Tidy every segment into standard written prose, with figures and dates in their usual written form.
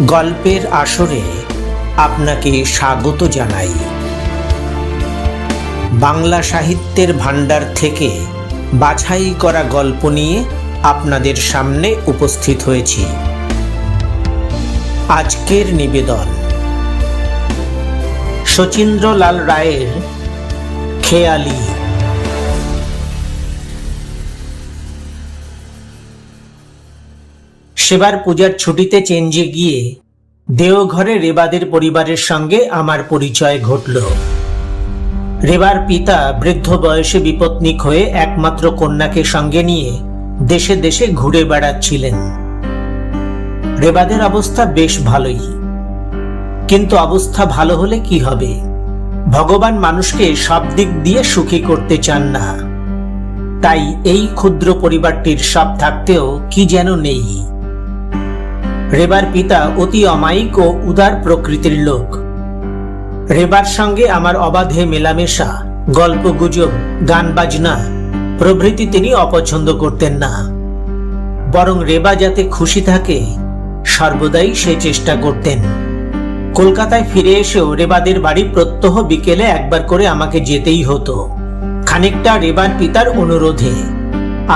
গল্পের আসরে আপনাকে স্বাগত জানাই। বাংলা সাহিত্যের ভাণ্ডার থেকে বাছাই করা গল্প নিয়ে আপনাদের সামনে উপস্থিত হয়েছি। আজকের নিবেদন শচীন্দ্রলাল রায়ের খেয়ালি। সেবার পূজার ছুটিতে চেঞ্জে গিয়ে দেওঘরে রেবাদের পরিবারের সঙ্গে আমার পরিচয় ঘটল। রেবার পিতা বৃদ্ধ বয়সে বিপত্নিক হয়ে একমাত্র কন্যাকে সঙ্গে নিয়ে দেশে দেশে ঘুরে বেড়াচ্ছিলেন। রেবাদের অবস্থা বেশ ভালোই, কিন্তু অবস্থা ভালো হলে কি হবে? ভগবান মানুষকে সব দিক দিয়ে সুখী করতে চান না। তাই এই ক্ষুদ্র পরিবারটির সব থাকতেও কি যেন নেই। রেবার পিতা অতি অমায়িক ও উদার প্রকৃতির লোক। রেবার সঙ্গে আমার অবাধে মেলামেশা, গল্প গুজব, গান বাজনা প্রভৃতি তিনি অপছন্দ করতেন না। বরং রেবা যাতে খুশি থাকে সর্বদাই সে চেষ্টা করতেন। কলকাতায় ফিরে এসেও রেবাদের বাড়ি প্রত্যহ বিকেলে একবার করে আমাকে যেতেই হতো, খানিকটা রেবার পিতার অনুরোধে,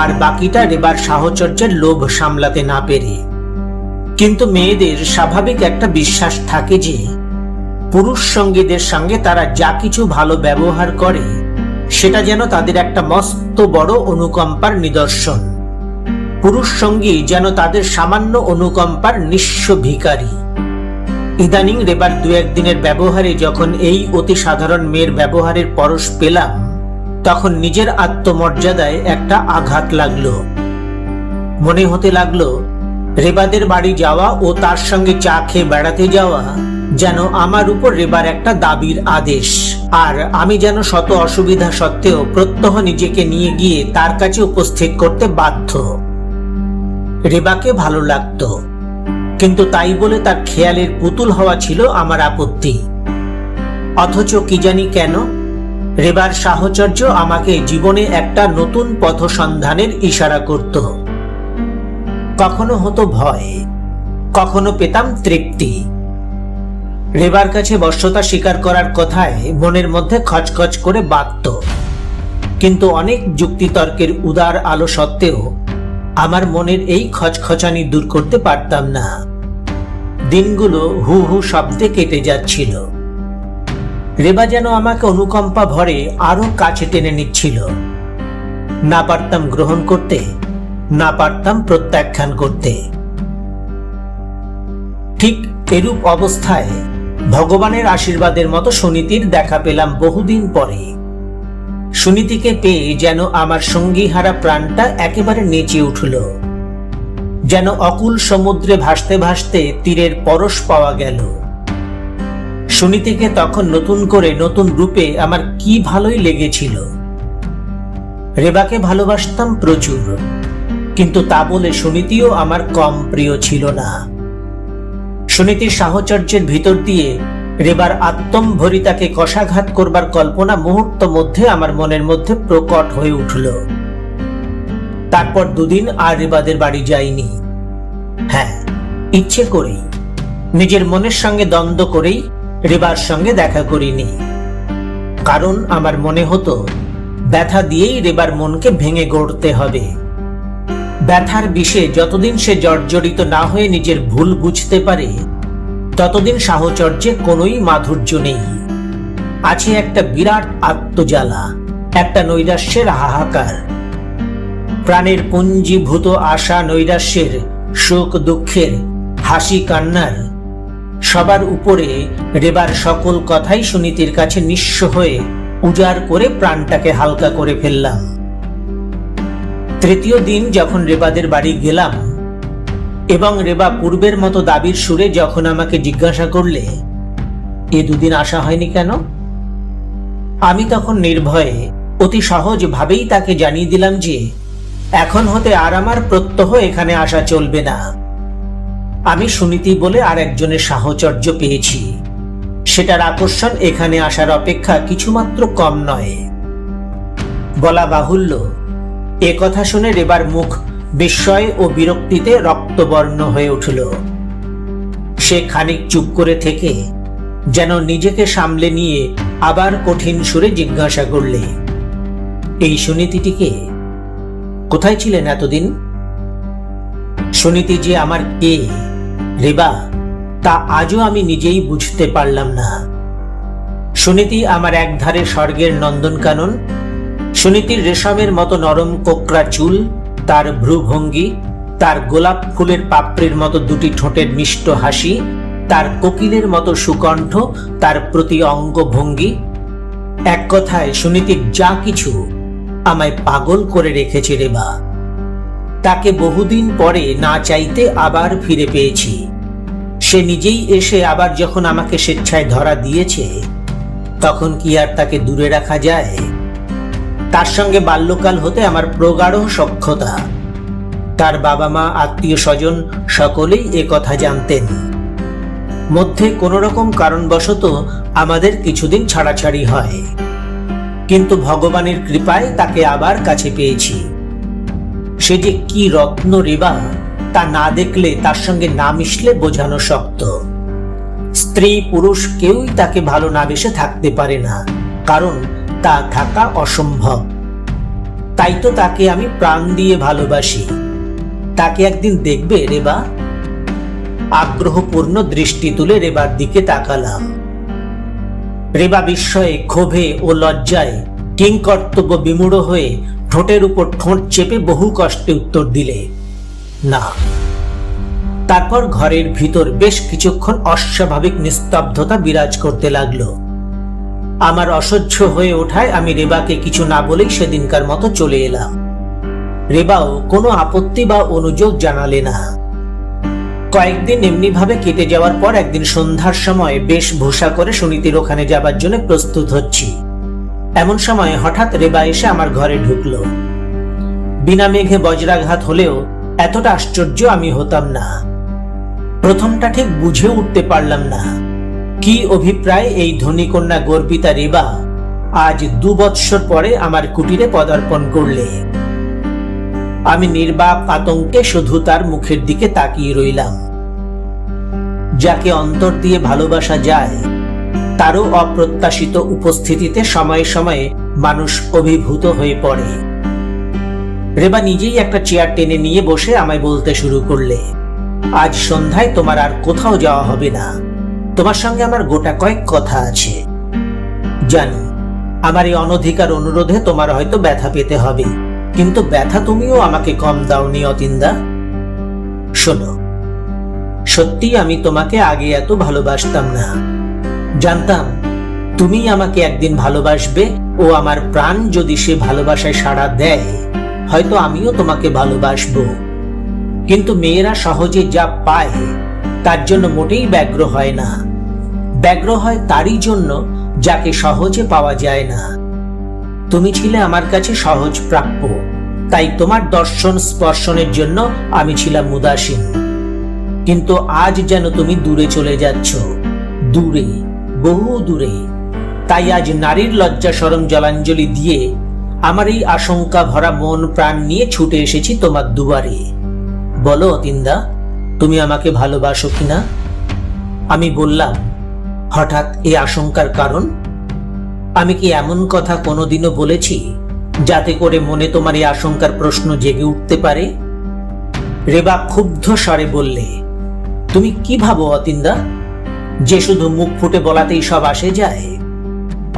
আর বাকিটা রেবার সাহচর্যের লোভ সামলাতে না পেরে। কিন্তু মেয়েদের স্বাভাবিক একটা বিশ্বাস থাকে যে পুরুষ সঙ্গীদের সঙ্গে তারা যা কিছু ভালো ব্যবহার করে সেটা যেন তাদের একটা মস্ত বড় অনুকম্পার নিদর্শন। পুরুষ সঙ্গী যেন তাদের সামান্য অনুকম্পার নিঃস্ব ভিখারি। ইদানিং রেবার দু একদিনের ব্যবহারে যখন এই অতি সাধারণ মেয়ের ব্যবহারের পরশ পেলাম, তখন নিজের আত্মমর্যাদায় একটা আঘাত লাগলো। মনে হতে লাগলো রেবাদের বাড়ি যাওয়া ও তার সঙ্গে চা খেয়ে বেড়াতে যাওয়া যেন আমার উপর রেবার একটা দাবির আদেশ, আর আমি যেন শত অসুবিধা সত্ত্বেও প্রত্যহ নিজেকে নিয়ে গিয়ে তার কাছে উপস্থিত করতে বাধ্য। রেবাকে ভালো লাগতো, কিন্তু তাই বলে তার খেয়ালের পুতুল হওয়া ছিল আমার আপত্তি। অথচ কি জানি কেন রেবার সাহচর্য আমাকে জীবনে একটা নতুন পথ সন্ধানের ইশারা করত। কখনো হতো ভয়, কখনো পেতাম তৃপ্তি। রেবার কাছে বশ্যতা স্বীকার করার কথায় মনের মধ্যে খচখচ করে বাঁধত, কিন্তু অনেক যুক্তিতর্কের উদার আলো সত্ত্বেও আমার মনের এই খচখচানি দূর করতে পারতাম না। দিনগুলো হু হু শব্দে কেটে যাচ্ছিল। রেবা যেন আমাকে অনুকম্পা ভরে আরো কাছে টেনে নিচ্ছিল। না পারতাম গ্রহণ করতে, না পারতাম প্রত্যাখ্যান করতে। ঠিক এরূপ অবস্থায় ভগবানের আশীর্বাদের মতো সুনীতির দেখা পেলাম বহুদিন পরে। সুনীতিকে পেয়ে যেন আমার সঙ্গীহারা প্রাণটা একেবারে নেচে উঠল। যেন অকুল সমুদ্রে ভাসতে ভাসতে তীরের পরশ পাওয়া গেল। সুনীতিকে তখন নতুন করে নতুন রূপে আমার কি ভালোই লেগেছিল। রেবাকে ভালোবাসতাম প্রচুর, কিন্তু তা বলে সুনীতিও আমার কম প্রিয় ছিল না। সুনীতির সাহচর্যের ভিতর দিয়ে রেবার আত্মম্ভরিতাকে কষাঘাত করবার কল্পনা মুহূর্ত মধ্যে আমার মনের মধ্যে প্রকট হয়ে উঠল। তারপর দুদিন আর রেবাদের বাড়ি যাইনি। হ্যাঁ, ইচ্ছে করেই, নিজের মনের সঙ্গে দ্বন্দ্ব করেই রেবার সঙ্গে দেখা করিনি। কারণ আমার মনে হতো ব্যথা দিয়েই রেবার মনকে ভেঙে গড়তে হবে। ব্যথার বিষে যতদিন সে জর্জরিত না হয়ে নিজের ভুল বুঝতে পারে ততদিন সাহচর্যে কোনোই মাধুর্য নেই। আছে একটা বিরাট আত্মজ্বালা, একটা নৈরাশ্যের হাহাকার। প্রাণের পুঞ্জীভূত আশা নৈরাশ্যের, শোক দুঃখের, হাসি কান্নার সবার উপরে রেবার সকল কথাই সুনীতির কাছে নিঃস্ব হয়ে উজাড় করে প্রাণটাকে হালকা করে ফেললাম। তৃতীয় দিন যখন রেবাদের বাড়ি গেলাম এবং রেবা পূর্বের মতো দাবির সুরে যখন আমাকে জিজ্ঞাসা করলে এ দুদিন আসা হয়নি কেন, আমি তখন নির্ভয়ে অতি সহজ ভাবেই তাকে জানিয়ে দিলাম যে এখন হতে আর আমার প্রত্যহ এখানে আসা চলবে না। আমি সুনীতি বলে আর একজনের সাহচর্য পেয়েছি, সেটার আকর্ষণ এখানে আসার অপেক্ষা কিছুমাত্র কম নয়। বলা বাহুল্য, এ কথা শুনে রেবার মুখ বিস্ময় ও বিরক্তিতে রক্তবর্ণ হয়ে উঠল। সে খানিক চুপ করে থেকে যেন নিজেকে সামলে নিয়ে আবার কঠিন সুরে জিজ্ঞাসা করলে, এই সুনীতিটিকে? কোথায় ছিলেন এতদিন? সুনীতি যে আমার কে রেবা, তা আজও আমি নিজেই বুঝতে পারলাম না। সুনীতি আমার একধারে স্বর্গের নন্দনকানন। সুনীতির রেশমের মতো নরম কোকড়া চুল, তার ভ্রুভঙ্গি, তার গোলাপ ফুলের পাপড়ির মতো দুটি ঠোঁটের মিষ্ট হাসি, তার কোকিলের মতো সুকণ্ঠ, তার প্রতি অঙ্গভঙ্গি, এক কথায় সুনীতির যা কিছু আমায় পাগল করে রেখেছে রেবা। তাকে বহুদিন পরে না চাইতে আবার ফিরে পেয়েছি। সে নিজেই এসে আবার যখন আমাকে স্বেচ্ছায় ধরা দিয়েছে, তখন কি আর তাকে দূরে রাখা যায়? তার সঙ্গে বাল্যকাল হতে আমার প্রগাঢ় সখ্যতা। তার বাবা মা, আত্মীয় স্বজন সকলেই এ কথা জানতেন। মধ্যে কোন রকম কারণবশত আমাদের কিছুদিন ছাড়াছাড়ি হয়, কিন্তু ভগবানের কৃপায় তাকে আবার কাছে পেয়েছি। সে যে কি রত্ন রেবা, তা না দেখলে, তার সঙ্গে না মিশলে বোঝানো শক্ত। স্ত্রী পুরুষ কেউই তাকে ভালো না বেসে থাকতে পারে না, কারণ তা থাকা অসম্ভব। তাই তো তাকে আমি প্রাণ দিয়ে ভালোবাসি। তাকে একদিন দেখবে রেবা? আগ্রহপূর্ণ দৃষ্টি তুলে রেবার দিকে তাকালাম। রেবা বিস্ময়ে, ক্ষোভে ও লজ্জায় কিংকর্তব্য বিমূঢ় হয়ে ঠোঁটের উপর ঠোঁট চেপে বহু কষ্টে উত্তর দিলে, না। তারপর ঘরের ভিতর বেশ কিছুক্ষণ অস্বাভাবিক নিস্তব্ধতা বিরাজ করতে লাগলো। আমার অসহ্য হয়ে ওঠায় আমি রেবাকে কিছু না বলেই সেদিনকার মতো চলে এলাম। রেবাও কোনো আপত্তি বা অনুযোগ জানালে না। কয়েকদিন এমনি ভাবে কেটে যাওয়ার পর একদিন সন্ধ্যার সময় বেশ ভূষা করে সুনীতির ওখানে যাবার জন্য প্রস্তুত হচ্ছি। এমন সময় হঠাৎ রেবা এসে আমার ঘরে ঢুকলো। বিনা মেঘে বজ্রাঘাত হলেও এতটা আশ্চর্য আমি হতাম না। প্রথমটা ঠিক বুঝে উঠতে পারলাম না কি অভিপ্রায় এই ধনীকন্যা গর্বিতা রেবা আজ 2 বৎসর পরে আমার কুটিরে পদার্পণ করলে। আমি নির্বাক আতঙ্কে শুধু তার মুখের দিকে তাকিয়ে রইলাম। যাকে অন্তর দিয়ে ভালোবাসা যায়, তারও অপ্রত্যাশিত উপস্থিতিতে সময়ে সময়ে মানুষ অভিভূত হয়ে পড়ে। রেবা নিজেই একটা চেয়ার টেনে নিয়ে বসে আমায় বলতে শুরু করলে, আজ সন্ধ্যায় তোমার আর কোথাও যাওয়া হবে না। তোমার সঙ্গে আমার গোটা কয়েক কথা আছে। জানি আমার এই অনধিকার অনুরোধে তোমার হয়তো ব্যথা পেতে হবে, কিন্তু ব্যথা তুমিও আমাকে কম দাওনি অতীন্দা। শোনো, সত্যি আমি তোমাকে আগে এত ভালোবাসতাম না। জানতাম তুমি আমাকে একদিন ভালোবাসবে, ও আমার প্রাণ যদি সে ভালোবাসায় সাড়া দেয়, হয়তো আমিও তোমাকে ভালোবাসবো। কিন্তু মেয়েরা সহজে যা পায় তার জন্য মোটেই ব্যগ্র হয় না। ব্যগ্র হয় তারই জন্য যাকে সহজে পাওয়া যায় না। তুমি ছিলে আমার কাছে সহজ প্রাপ্য, তাই তোমার দর্শন স্পর্শনের জন্য আমি ছিলাম উদাসীন। কিন্তু আজ যেন তুমি দূরে চলে যাচ্ছ, দূরে, বহু দূরে। তাই আজ নারীর লজ্জা শরম জলাঞ্জলি দিয়ে আমার এই আশঙ্কা ভরা মন প্রাণ নিয়ে ছুটে এসেছি তোমার দুয়ারে। বলো অতীন্দা, তুমি আমাকে ভালোবাসো কিনা? আমি বললাম, হঠাৎ এই আশঙ্কার কারণ? আমি কি এমন কথা কোনোদিনও বলেছি যাতে করে মনে তোমার এই আশঙ্কার প্রশ্ন জেগে উঠতে পারে? রেবা ক্ষুব্ধ স্বরে বললে, তুমি কি ভাবো অতীন্দা, যে শুধু মুখ ফুটে বলাতেই সব আসে যায়?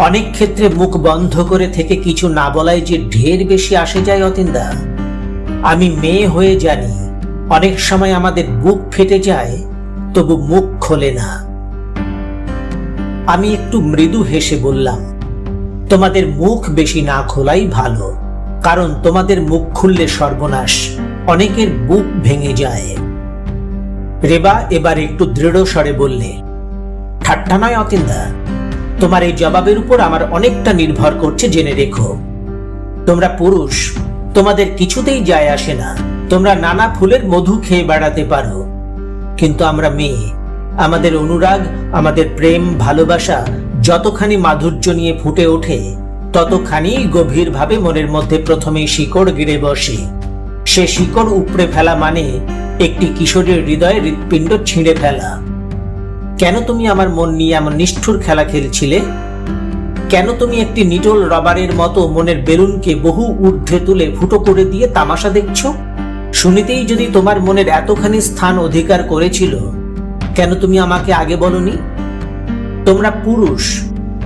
অনেক ক্ষেত্রে মুখ বন্ধ করে থেকে কিছু না বলায় যে ঢের বেশি আসে যায় অতীন্দা। আমি মেয়ে হয়ে জানি অনেক সময় আমাদের বুক ফেটে যায়, তবু মুখ খোলে না। আমি একটু মৃদু হেসে বললাম, তোমাদের মুখ বেশি না খোলাই ভালো, কারণ তোমাদের মুখ খুললে সর্বনাশ, অনেকের বুক ভেঙে যায়। রেবা এবার একটু দৃঢ় স্বরে বললে, ঠাট্টা নয় অতীন্দা, তোমার এই জবাবের উপর আমার অনেকটা নির্ভর করছে, জেনে রেখো। তোমরা পুরুষ, তোমাদের কিছুতেই যায় আসে না, তোমরা নানা ফুলের মধু খেয়ে বেড়াতে পারো, কিন্তু আমরা মেয়ে, আমাদের অনুরাগ, আমাদের প্রেম ভালোবাসা যতখানি মাধুর্য নিয়ে ফুটে ওঠে, ততখানি গভীরভাবে মনের মধ্যে প্রথমেই শিকড় গিরে বসে। সে শিকড় উপড়ে ফেলা মানে একটি কিশোরীর হৃদয়ে হৃৎপিণ্ড ছিঁড়ে ফেলা। কেন তুমি আমার মন নিয়ে এমন নিষ্ঠুর খেলা খেলছিলে? কেন তুমি একটি নিটোল রবারের মতো মনের বেলুনকে বহু ঊর্ধ্বে তুলে ফুটো করে দিয়ে তামাশা দেখছো? শুনিতেই যদি তোমার মনের এতখানি স্থান অধিকার করেছিল, কেন তুমি আমাকে আগে বলনি? তোমরা পুরুষ,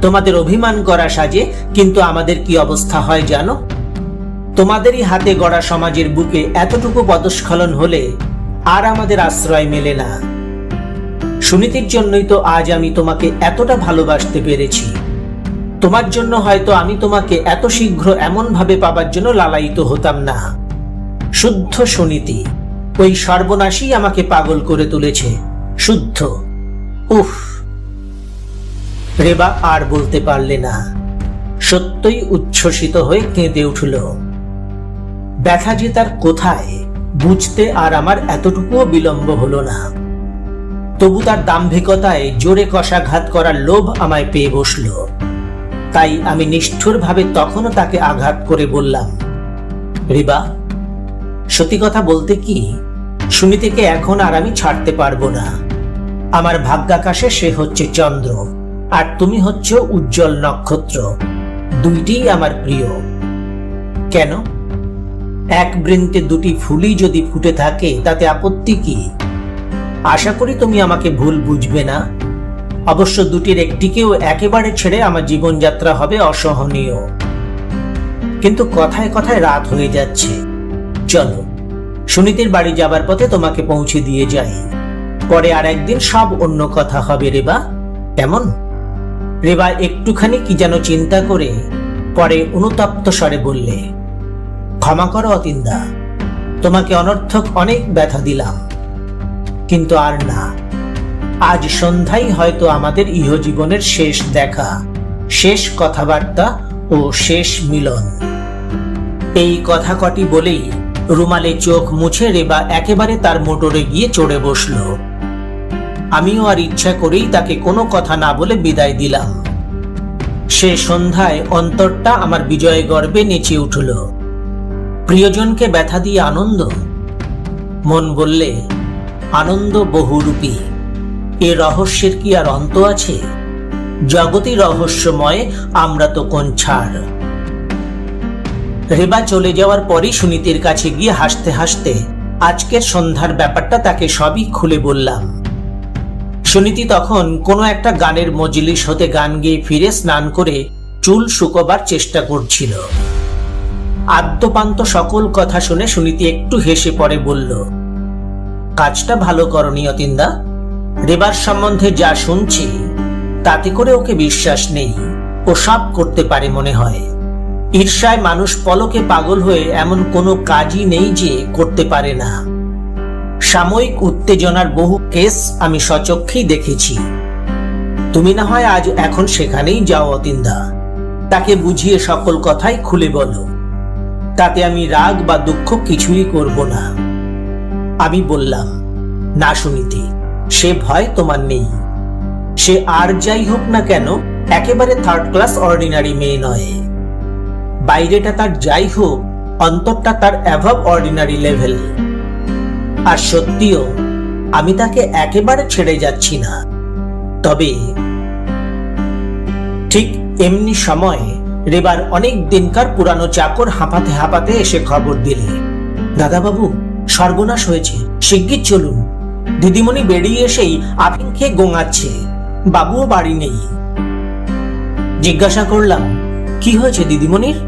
তোমাদের অভিমান করা সাজে, কিন্তু আমাদের কি অবস্থা হয় জানো? তোমাদেরই হাতে গড়া সমাজের বুকে এতটুকু পদস্খলন হলে আর আমাদের আশ্রয় মেলে না। সুনীতির জন্যই তো আজ আমি তোমাকে এতটা ভালোবাসতে পেরেছি। তোমার জন্য হয়তো আমি তোমাকে এত শীঘ্র এমন ভাবে পাবার জন্য লালায়িত হতাম না। শুদ্ধ সুনীতি, ওই সর্বনাশী আমাকে পাগল করে তুলেছে। শুদ্ধ। উফ! রেবা আর বলতে পারলে না। সত্যই উচ্ছ্বসিত হয়ে কেঁদে উঠল। ব্যথা যে তার কোথায় বুঝতে আর আমার এতটুকুও বিলম্ব হলো না। তবু তার দাম্ভিকতায় জোরে কষাঘাত করার লোভ আমায় পেয়ে বসল। তাই আমি নিষ্ঠুরভাবে তখনও তাকে আঘাত করে বললাম, রিবা, সত্যি কথা বলতে কি, সুনীতিকে এখন আর আমি ছাড়তে পারবো না। আমার ভাগ্যাকাশে সে হচ্ছে চন্দ্র, আর তুমি হচ্ছ উজ্জ্বল নক্ষত্র। দুইটিই আমার প্রিয়। কেন? এক বৃন্তে দুটি ফুলই যদি ফুটে থাকে তাতে আপত্তি কি? আশা করি তুমি আমাকে ভুল বুঝবে না। অবশ্য দুটির একটিকেও একেবারে ছেড়ে আমার জীবনযাত্রা হবে অসহনীয়। কিন্তু কথায় কথায় রাত হয়ে যাচ্ছে। চলো, সুনীতির বাড়ি যাবার পথে তোমাকে পৌঁছে দিয়ে যাই। পরে আর একদিন সব অন্য কথা হবে রেবা, কেমন? রেবা একটুখানি কি যেন চিন্তা করে পরে অনুতপ্ত স্বরে বললে, ক্ষমা করো অতীন্দা, তোমাকে অনর্থক অনেক ব্যথা দিলাম, কিন্তু আর না। আজ সন্ধ্যায় হয়তো আমাদের ইহজীবনের শেষ দেখা, শেষ কথাবার্তা ও শেষ মিলন। এই কথা কটি বলেই রুমালে চোখ মুছে রেবা একেবারে তার মোটরে গিয়ে চড়ে বসল। আমিও আর ইচ্ছা করেই তাকে কোনো কথা না বলে বিদায় দিলাম। সে সন্ধ্যায় অন্তরটা আমার বিজয় গর্বে নেচে উঠল। প্রিয়জনকে ব্যথা দিয়ে আনন্দ? মন বললে, আনন্দ বহুরূপী। এ রহস্যের কি আর অন্ত আছে? জগতই রহস্যময়, আমরা তো কোন ছাড়। রেবা চলে যাওয়ার পরই সুনীতির কাছে গিয়ে হাসতে হাসতে আজকের সন্ধ্যার ব্যাপারটা তাকে সবই খুলে বললাম। সুনীতি তখন কোনো একটা গানের মজলিস হতে গান গেয়ে ফিরে স্নান করে চুল শুকোবার চেষ্টা করছিল। আদ্যপান্ত সকল কথা শুনে সুনীতি একটু হেসে পড়ে বলল, কাজটা ভালো করনি অতীন্দা। রেবার সম্বন্ধে যা শুনছি তাতে করে ওকে বিশ্বাস নেই। ও সব করতে পারে মনে হয়। ঈর্ষায় মানুষ পলকে পাগল হয়ে এমন কোনো কাজই নেই যে করতে পারে না। সাময়িক উত্তেজনার বহু কেস আমি সচক্ষেই দেখেছি। তুমি না হয় আজ এখন সেখানেই যাও অতীন্দা, তাকে বুঝিয়ে সকল কথাই খুলে বলো। তাতে আমি রাগ বা দুঃখ কিছুই করব না। আমি বললাম, না সুনীতি, সে ভয় তোমার নেই। সে আর যাই হোক না কেন একেবারে থার্ড ক্লাস অর্ডিনারি মেয়ে নয়। বাইরেটা তার যাই হোক, অন্তরটা তার অ্যাভাব অর্ডিনারি লেভেল। আর সত্যিও আমি তাকে একেবারে ছেড়ে যাচ্ছি না। তবে ঠিক এমনি সময় রেবার অনেক দিনকার পুরানো চাকর হাঁপাতে হাঁপাতে এসে খবর দিলে, দাদাবাবু, সর্বনাশ হয়েছে, শিগগির চলুন। দিদিমণি বেরিয়ে এসেই আফিং খেয়ে গোঙাচ্ছে, বাবুও বাড়ি নেই। জিজ্ঞাসা করলাম, কি হয়েছে দিদিমণির?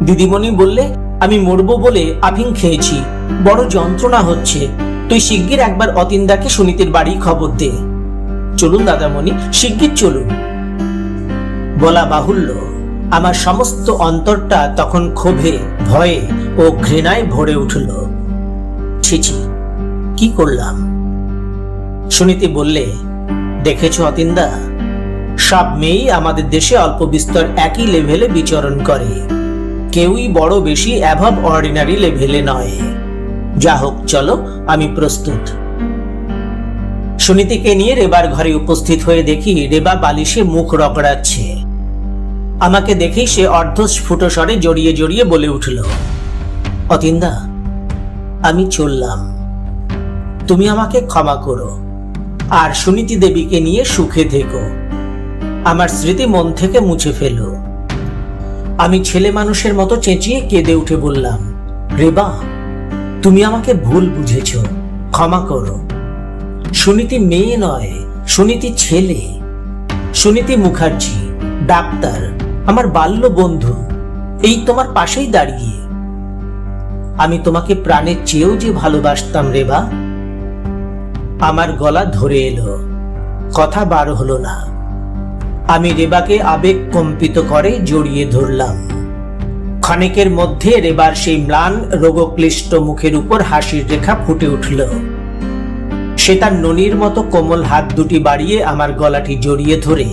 দিদিমণি বললে, আমি মরবো বলে আফিং খেয়েছি, বড় যন্ত্রণা হচ্ছে। তুই শিগগির একবার অতীন্দাকে সুনীতির বাড়ি খবর দে। চলুন দাদামণি, শিগগির চলুন। বলা বাহুল্য, আমার সমস্ত অন্তরটা তখন ক্ষোভে, ভয়ে ও ঘৃণায় ভরে উঠল। ছিছি, কি করলাম? সুনীতি বললে, দেখেছ অতীন্দা, সব মেয়েই আমাদের দেশে অল্প বিস্তর একই লেভেলে বিচরণ করে। কেউই বড় বেশি অ্যাভাব অর্ডিনারি লেভেলে নয়। যা হোক, চলো, আমি প্রস্তুত। সুনীতিকে নিয়ে রেবার ঘরে উপস্থিত হয়ে দেখি রেবা বালিশে মুখ রগড়াচ্ছে। আমাকে দেখেই সে অর্ধস্ফুট স্বরে জড়িয়ে জড়িয়ে বলে উঠল, অতীন্দা, আমি চললাম, তুমি আমাকে ক্ষমা করো। আর সুনীতি দেবীকে নিয়ে সুখে থেকো। আমার স্মৃতি মন থেকে মুছে ফেলো। আমি ছেলে মানুষের মতো চেঁচিয়ে কেঁদে উঠে বললাম, রেবা, তুমি আমাকে ভুল বুঝেছ, ক্ষমা করো। সুনীতি মেয়ে নয়, সুনীতি ছেলে। সুনীতি মুখার্জি, ডাক্তার, আমার বাল্য বন্ধু, এই তোমার পাশেই দাঁড়িয়ে। আমি তোমাকে প্রাণের চেয়েও যে ভালোবাসতাম রেবা। আমার গলা ধরে এলো, কথা বার হলো না। আমি রেবাকে আবেগ কম্পিত করে জড়িয়ে ধরলাম। ক্ষণিকের মধ্যে রেবার সেই ম্লান রোগক্লিষ্ট মুখের উপর হাসির রেখা ফুটে উঠল। সে তার ননির মতো কোমল হাত দুটি বাড়িয়ে আমার গলাটি জড়িয়ে ধরে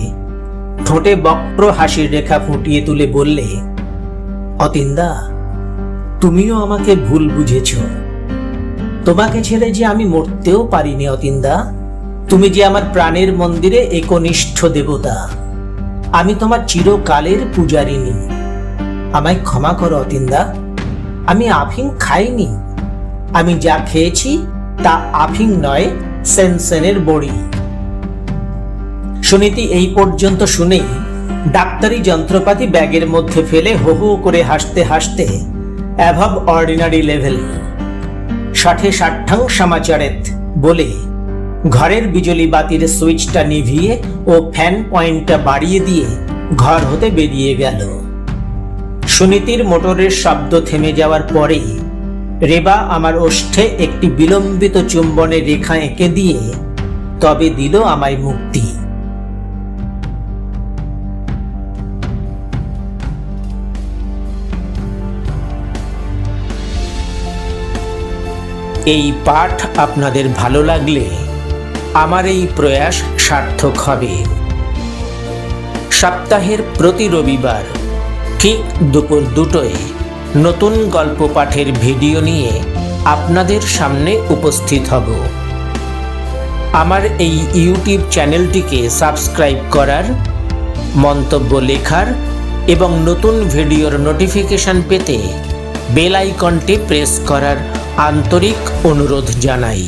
ঠোঁটে বক্র হাসির রেখা ফুটিয়ে তুলে বললে, অতীন্দা, তুমিও আমাকে ভুল বুঝেছ। তোমাকে ছেড়ে যে আমি মরতেও পারিনি অতীন্দা। তুমি যে আমার প্রাণের মন্দিরে একনিষ্ঠ দেবতা। আমি তোমার চিরকালের পূজারিনী। আমায় ক্ষমা করো অতীন্দা। আমি আফিং খাইনি। আমি যা খেয়েছি তা আফিং নয়, সেনসেনের বড়ি। সুনীতি এই পর্যন্ত শুনেই ডাক্তারি যন্ত্রপাতি ব্যাগের মধ্যে ফেলে হো হো করে হাসতে হাসতে অ্যাভাব অর্ডিনারি লেভেল, 60-60 সমাচারেত বলে ঘরের বিজলি বাতির সুইচটা নিভিয়ে ও ফ্যান পয়েন্টটা বাড়িয়ে দিয়ে ঘর হতে বেরিয়ে গেল। সুনীতির মোটরের শব্দ থেমে যাওয়ার পরেই রেবা আমার ওষ্ঠে একটি বিলম্বিত চুম্বনের রেখা এঁকে দিয়ে তবে দিল আমায় মুক্তি। এই পাঠ আপনাদের ভালো লাগলে আমার এই প্রয়াস সার্থক হবে। সপ্তাহের প্রতি রবিবার ঠিক দুপুর 2টায় নতুন গল্প পাঠের ভিডিও নিয়ে আপনাদের সামনে উপস্থিত হব। আমার এই ইউটিউব চ্যানেলটিকে সাবস্ক্রাইব করার, মন্তব্য লেখার এবং নতুন ভিডিওর নোটিফিকেশন পেতে বেল আইকনটি প্রেস করার আন্তরিক অনুরোধ জানাই।